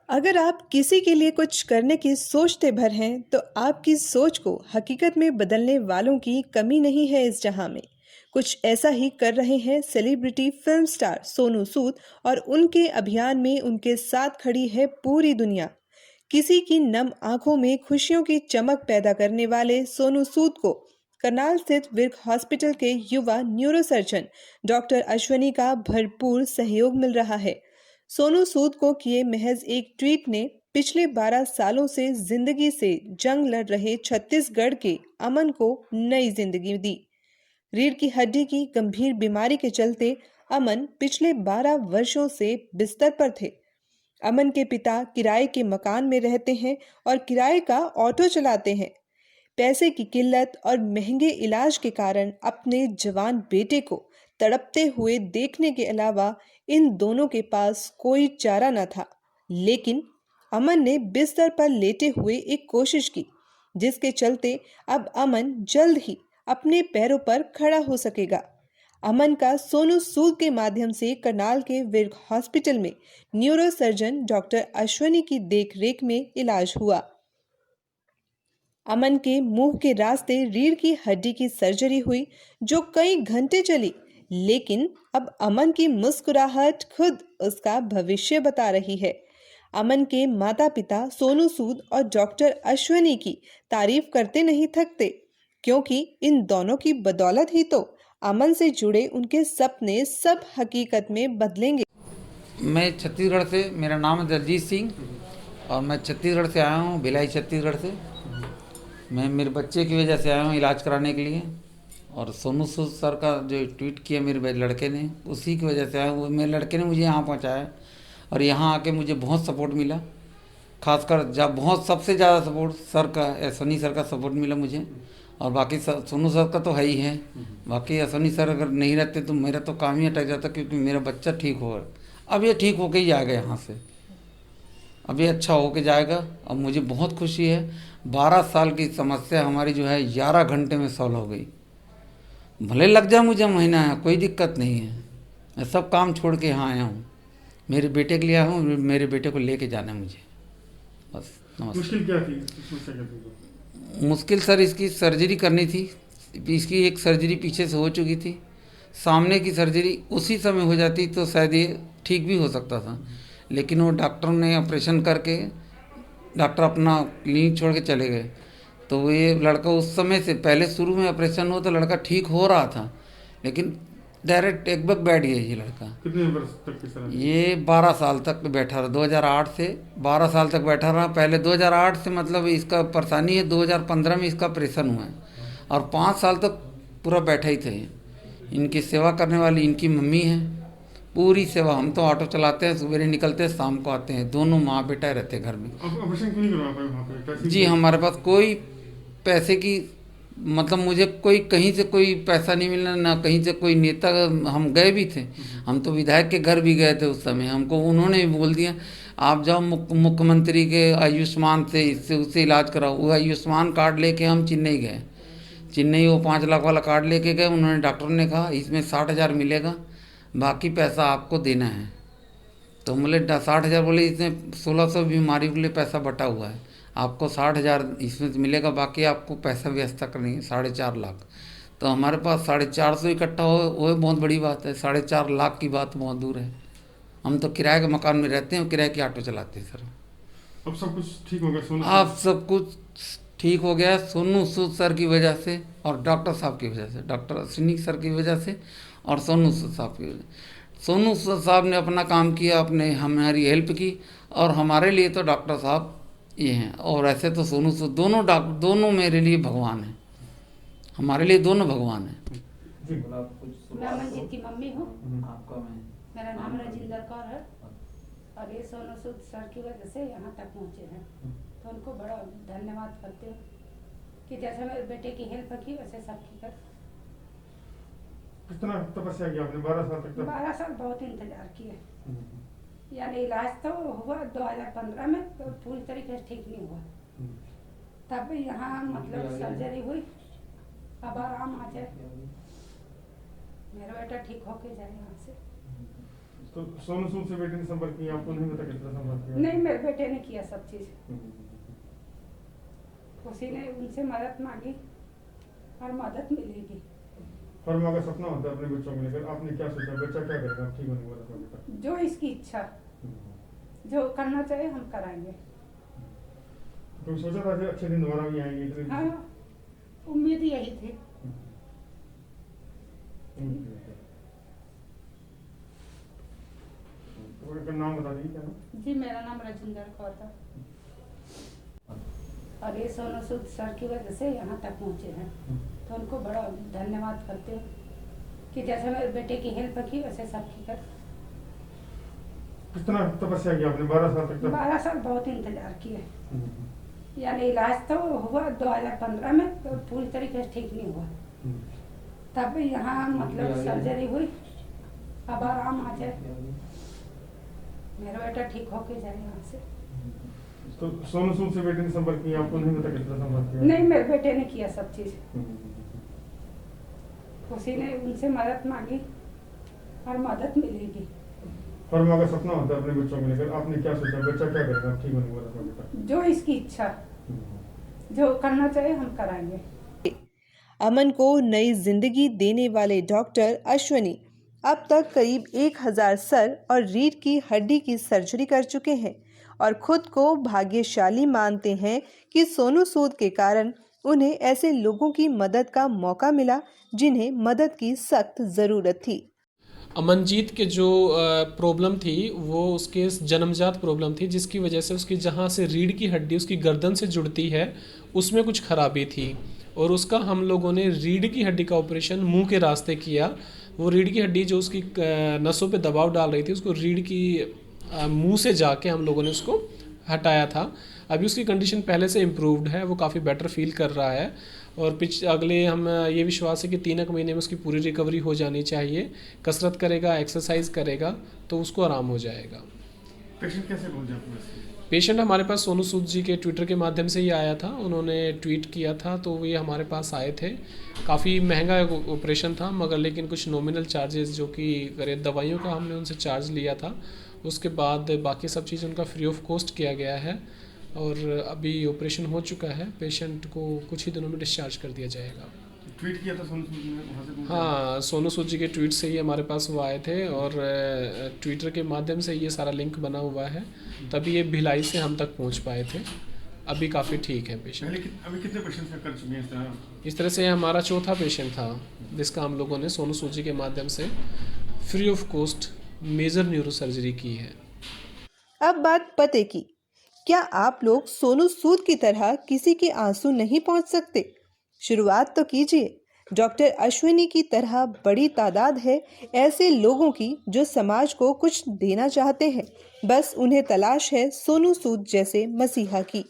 अगर आप किसी के लिए कुछ करने की सोचते भर हैं, तो आपकी सोच को हकीकत में बदलने वालों की कमी नहीं है इस जहां में। कुछ ऐसा ही कर रहे हैं celebrity film star Sonu Sood और उनके अभियान में उनके साथ खड़ी है पूरी दुनिया। किसी की नम आंखों में खुशियों की चमक पैदा करने वाले सोनू सूद को करनाल स्थित विर्क हॉस्पिटल के युवा न्यूरोसर्जन डॉक्टर अश्वनी का भरपूर सहयोग मिल रहा है। सोनू सूद को किए महज एक ट्वीट ने पिछले 12 सालों से जिंदगी से जंग लड़ रहे छत्तीसगढ़ के अमन को नई जिंदगी दी। रीढ़ की हड्डी की गंभीर बीमारी के चलते अमन पिछले 12 वर्षों से बिस्तर पर थे। अमन के पिता किराए के मकान में रहते हैं और किराए का ऑटो चलाते हैं। पैसे की किल्लत और महंगे इलाज के कारण अपने जवान बेटे को तड़पते हुए देखने के अलावा इन दोनों के पास कोई चारा न था। लेकिन अमन ने बिस्तर पर लेटे हुए एक कोशिश की, जिसके चलते अब अमन जल्द ही अपने पैरों पर खड़ा हो सकेगा। अमन का सोनू सूद के माध्यम से करनाल के विर्क हॉस्पिटल में न्यूरोसर्जन डॉक्टर अश्वनी की देखरेख में इलाज हुआ। अमन के मुंह के रास्ते रीढ़ की हड्डी की सर्जरी हुई, जो कई घंटे चली। लेकिन अब अमन की मुस्कुराहट खुद उसका भविष्य बता रही है। अमन के माता पिता सोनू सूद और डॉक्टर अश्वनी की तारीफ करते नहीं थकते, क्योंकि इन दोनों की बदौलत ही तो अमन से जुड़े उनके सपने सब हकीकत में बदलेंगे। मैं छत्तीसगढ़ से, मेरा नाम है दलजीत सिंह और मैं छत्तीसगढ़ से आया हूँ, भिलाई छत्तीसगढ़ से। मैं मेरे बच्चे की वजह से आया हूँ इलाज कराने के लिए। और सोनू सूद सर का जो ट्वीट किया मेरे लड़के ने, उसी की वजह से आया हूँ। मेरे लड़के ने मुझे यहाँ पहुँचाया और यहाँ आके मुझे बहुत सपोर्ट मिला। खासकर जब बहुत सबसे ज़्यादा सपोर्ट सर का, अश्वनी सर का सपोर्ट मिला मुझे। और बाकी सोनू सर का तो है ही है। बाकी अश्वनी सर अगर नहीं रहते तो मेरा तो काम ही अटक जाता, क्योंकि मेरा बच्चा ठीक हो। अब ये ठीक होके ही जाएगा यहाँ से, अब ये अच्छा होके जाएगा। अब मुझे बहुत खुशी है। 12 साल की समस्या हमारी जो है 11 घंटे में सॉल्व हो गई। भले लग जाए मुझे महीना, है कोई दिक्कत नहीं है। मैं सब काम छोड़ के यहाँ आया हूँ, मेरे बेटे के लिए आया हूँ। मेरे बेटे को लेके जाना है मुझे, बस। नमस्ते। मुश्किल क्या थी? मुश्किल सर इसकी सर्जरी करनी थी। इसकी एक सर्जरी पीछे से हो चुकी थी। सामने की सर्जरी उसी समय हो जाती तो शायद ये ठीक भी हो सकता था, लेकिन वो डॉक्टर ने ऑपरेशन करके, डॉक्टर अपना क्लिनिक छोड़ के चले गए। तो ये लड़का उस समय से पहले शुरू में ऑपरेशन हुआ तो लड़का ठीक हो रहा था, लेकिन डायरेक्ट एक वक्त बैठ गया ये लड़का। कितने वर्ष तक की सर? ये 12 साल तक बैठा रहा, 2008 से 12 साल तक बैठा रहा। पहले 2008 से मतलब इसका परेशानी है, 2015 में इसका ऑपरेशन हुआ है और 5 साल तक पूरा बैठा ही थे। इनकी सेवा करने वाली इनकी मम्मी है, पूरी सेवा। हम तो ऑटो चलाते हैं, सवेरे निकलते हैं शाम को आते हैं, दोनों माँ बेटा रहते हैं घर में। ऑपरेशन क्यों नहीं करवा पाए वहाँ पे? जी, हमारे पास कोई पैसे की, मतलब मुझे कोई कहीं से कोई पैसा नहीं मिलना, ना कहीं से कोई नेता। हम गए भी थे, हम तो विधायक के घर भी गए थे उस समय। हमको उन्होंने भी बोल दिया आप जाओ मुख्यमंत्री के आयुष्मान से, इससे उससे इलाज कराओ। वो आयुष्मान कार्ड लेके हम चेन्नई गए। चेन्नई वो 5 लाख वाला कार्ड लेके गए। उन्होंने, डॉक्टर ने कहा इसमें 60,000 मिलेगा, बाकी पैसा आपको देना है। तो बोले 60,000, बोले इसमें 1600 बीमारी के लिए पैसा बटा हुआ है, आपको 60,000 इसमें मिलेगा, बाकी आपको पैसा व्यवस्था करनी है 4.5 लाख। तो हमारे पास 450 इकट्ठा हो, वो बहुत बड़ी बात है। 4.5 लाख की बात बहुत दूर है। हम तो किराए के मकान में रहते हैं, किराए की ऑटो चलाते हैं सर। अब सब कुछ ठीक हो गया? अब सब कुछ ठीक हो गया सोनू सूद सर की वजह से और डॉक्टर साहब की वजह से, डॉक्टर अश्विनी सर की वजह से और सोनू सूद साहब की वजह से। सोनू सूद साहब ने अपना काम किया, अपने हमारी हेल्प की, और हमारे लिए तो डॉक्टर साहब ये हैं। और ऐसे तो सोनू सूद दोनों मेरे लिए भगवान हैं, हमारे लिए दोनों भगवान हैं। मैं मंजीत की मम्मी हूँ। मेरा नाम राजिंदर कौर है और ये सोनू सूद सर की वजह से यहाँ तक पहुँचे हैं, तो उनको बड़ा धन्यवाद करती हूँ कि जैसे मेरे बेटे की हेल्प की वैसे सबकी कर। कितना तपस्या किया आपने 12 साल तक? 12 साल बहुत इंतजार किए। यानी इलाज तो हुआ 2015 में, तो पूरी तरीके से ठीक नहीं हुआ। तब यहाँ मतलब सर्जरी हुई, अब आराम आ जाए, मेरा बेटा ठीक होके जाए यहाँ से। तो सोनू सूद से बेटे ने संपर्क किया, आपको नहीं पता किस तरह संपर्क किया? नहीं, मेरे बेटे ने किया सब चीज़। उसी ने उनसे मदद मांगी और मदद मिलेगी। हर माँ का सपना होता है अपने बच्चों को लेकर, आपने क्या सोचा, बच्चा क्या करेगा ठीक होने के बाद अपना बेटा? जो इसकी इच्छा, जो करना चाहे हम कराएंगे। तो सोचा था कि अच्छे दिन दोबारा भी आएंगे इतने दिन? हाँ, उम्मीद यही थी। तो एक नाम बता दीजिए, क्या नाम? जी, मेरा नाम राजिंदर कौर था और ये सोनू सूद सर की वजह से यहाँ तक पहुँचे हैं, तो उनको बड़ा धन्यवाद करते हैं कि जैसे मेरे बेटे की हेल्प की वैसे सबकी कर। कितना तपस्या किया आपने 12 साल तक? 12 साल बहुत इंतजार किए, यानी इलाज तो हुआ 2015 में, तो पूरी तरीके से ठीक नहीं हुआ। तब यहाँ मतलब सर्जरी हुई, अब आराम आ जाए, मेरा बेटा ठीक होके जाए यहाँ से। तो सोनू सूद से बेटे ने संपर्क किया, आपको नहीं पता किस तरह संपर्क किया? नहीं, मेरे बेटे ने किया सब चीज़। उसी ने उनसे मदद मांगी और मदद मिलेगी। हर माँ का सपना होता है अपने बच्चों को लेकर, आपने क्या सोचा, बच्चा क्या करेगा ठीक होने के बाद अपना बेटा? जो इसकी इच्छा, जो करना चाहे हम कराएंगे। अमन को नई जिंदगी देने वाले डॉक्टर अश्वनी अब तक करीब 1000 सर और रीढ़ की हड्डी की सर्जरी कर चुके हैं और खुद को भाग्यशाली मानते हैं कि सोनू सूद के कारण उन्हें ऐसे लोगों की मदद का मौका मिला जिन्हें मदद की सख्त ज़रूरत थी। अमनजीत के जो प्रॉब्लम थी वो उसके जन्मजात प्रॉब्लम थी, जिसकी वजह से उसकी जहाँ से रीढ़ की हड्डी उसकी गर्दन से जुड़ती है उसमें कुछ खराबी थी और उसका हम लोगों ने रीढ़ की हड्डी का ऑपरेशन मुंह के रास्ते किया। वो रीढ़ की हड्डी जो उसकी नसों पे दबाव डाल रही थी उसको रीढ़ की मुंह से जाके हम लोगों ने उसको हटाया था। अभी उसकी कंडीशन पहले से इम्प्रूव्ड है, वो काफ़ी बेटर फील कर रहा है और अगले हम ये विश्वास है कि 3 महीने में उसकी पूरी रिकवरी हो जानी चाहिए। कसरत करेगा, एक्सरसाइज करेगा तो उसको आराम हो जाएगा। पेशेंट कैसे पहुंचे आपके पास? पेशेंट हमारे पास सोनू सूद जी के ट्विटर के माध्यम से ही आया था, उन्होंने ट्वीट किया था तो ये हमारे पास आए थे। काफ़ी महंगा ऑपरेशन था मगर लेकिन कुछ नॉमिनल चार्जेस जो कि करें दवाइयों का हमने उनसे चार्ज लिया था, उसके बाद बाकी सब चीज़ उनका फ्री ऑफ कॉस्ट किया गया है और अभी ऑपरेशन हो चुका है। पेशेंट को कुछ ही दिनों में डिस्चार्ज कर दिया जाएगा। ट्वीट किया था सोनू सूद जी ने वहाँ से? हाँ, सोनू सूद जी के ट्वीट से ही हमारे पास वो आए थे और ट्विटर के माध्यम से ये सारा लिंक बना हुआ है, तभी ये भिलाई से हम तक पहुंच पाए थे। अभी काफ़ी ठीक है पेशेंट। अभी कितने पेशेंट्स कर चुके हैं इस तरह? इस तरह से हमारा चौथा पेशेंट था जिसका हम लोगों ने सोनू सूद जी के माध्यम से free of cost major neuro surgery की है। अब बात पते की, क्या आप लोग सोनू सूद की तरह किसी के आंसू नहीं पहुंच सकते? शुरुआत तो कीजिए। डॉक्टर अश्विनी की तरह बड़ी तादाद है ऐसे लोगों की जो समाज को कुछ देना चाहते हैं, बस उन्हें तलाश है सोनू सूद जैसे मसीहा की।